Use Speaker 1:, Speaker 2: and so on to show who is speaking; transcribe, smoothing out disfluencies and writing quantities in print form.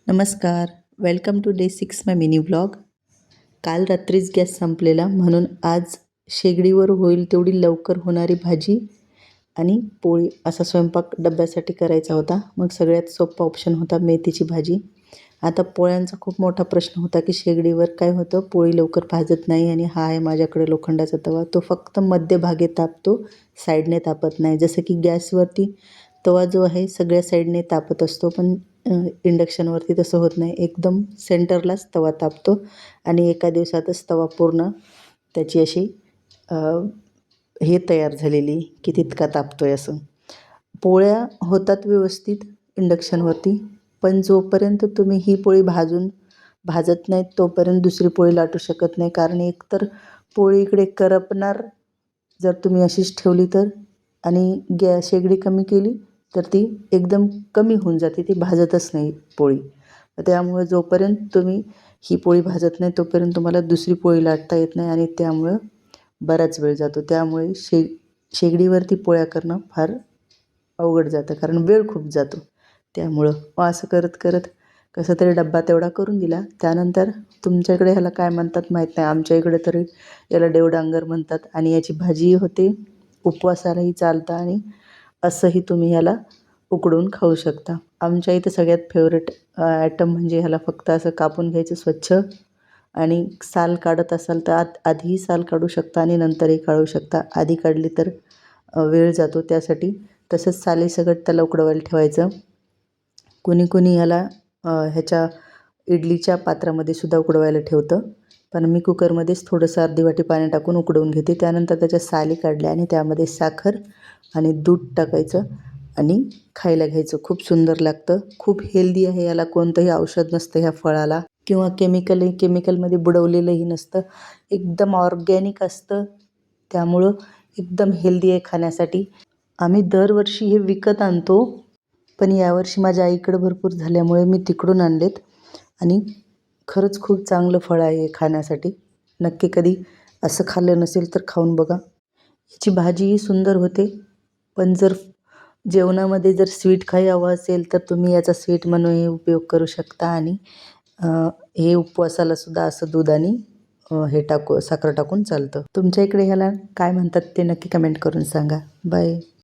Speaker 1: नमस्कार, welcome to day 6 my mini vlog. काल रात्रीच गॅस संपलेला म्हणून आज शेगडीवर होईल तेवढी लवकर होणारी भाजी आणि पोळी असा स्वयंपाक डब्यासाठी करायचा होता. मग सगळ्यात सोपा ऑप्शन होता मेथीची भाजी. आता पोळ्यांचा खूप मोठा प्रश्न होता की शेगडीवर काय होतं, पोळी लवकर भाजत नाही आणि हा आहे माझ्याकडे लोखंडाचा तवा, तो फक्त मध्यभागी तापतो, साईडने तापत नाही. जसं की गॅसवरती तवा जो आहे सगळ्या साईडने तापत असतो, पण इंडक्शनवरती तसं होत नाही. एकदम सेंटरलाच तवा तापतो आणि एका दिवसातच तवा पूर्ण त्याची अशी हे तयार झालेली की तितका तापतो आहे असं. पोळ्या होतात व्यवस्थित इंडक्शनवरती, पण जोपर्यंत तुम्ही ही पोळी भाजत नाहीत तोपर्यंत दुसरी पोळी लाटू शकत नाही. कारण एकतर पोळी इकडे करपणार जर तुम्ही अशीच ठेवली तर, आणि शेगडी कमी केली तर ती एकदम कमी होऊन जाते, ती भाजतच नाही पोळी. त्यामुळे जोपर्यंत तुम्ही ही पोळी भाजत नाही तोपर्यंत तुम्हाला दुसरी पोळी लाटता येत नाही आणि त्यामुळं बराच वेळ जातो. त्यामुळे शेगडीवरती पोळ्या करणं फार अवघड जातं, कारण वेळ खूप जातो. त्यामुळं असं करत करत कसं तरी डब्बा तेवढा करून दिला. त्यानंतर तुमच्याकडे ह्याला काय म्हणतात माहीत नाही, आमच्या इकडे तरी याला देवडांगर म्हणतात आणि याची भाजीही होते, उपवासालाही चालतं आणि असंही तुम्ही ह्याला उकडून खाऊ शकता. आमच्या इथं सगळ्यात फेवरेट आयटम म्हणजे ह्याला फक्त असं कापून घ्यायचं स्वच्छ, आणि साल काढत असाल तर आधीही साल काढू शकता आणि नंतरही काढू शकता. आधी काढली तर वेळ जातो, त्यासाठी तसंच सालीसकट त्याला उकडवायला ठेवायचं. कुणी कुणी ह्याला ह्याच्या इडलीच्या पात्रामध्ये सुद्धा उकडवायला ठेवतं, पण मी कुकरमध्येच थोडंसं अर्धी वाटी पाणी टाकून उकडवून घेते. त्यानंतर त्याच्या साली काढल्या आणि त्यामध्ये साखर आणि दूध टाकायचं आणि खायला घ्यायचं. खूप सुंदर लागतं, खूप हेल्दी आहे. याला कोणतंही औषध नसतं ह्या फळाला, किंवा केमिकलमध्ये बुडवलेलंही नसतं. एकदम ऑर्गॅनिक असतं, त्यामुळं एकदम हेल्दी आहे खाण्यासाठी. आम्ही दरवर्षी हे विकत आणतो, पण यावर्षी माझ्या आईकडे भरपूर झाल्यामुळे मी तिकडून आणलेत आणि खरंच खूप चांगलं फळ आहे खाण्यासाठी. नक्की कधी असं खाल्लं नसेल तर खाऊन बघा. याची भाजीही सुंदर होते, पण जर जेवणामध्ये जर स्वीट काही हवं असेल तर तुम्ही याचा स्वीट म्हणूनही उपयोग करू शकता. आणि हे उपवासाला सुद्धा असं दूध आणि हे साखर टाकून चालतं. तुमच्या इकडे ह्याला काय म्हणतात ते नक्की कमेंट करून सांगा. बाय.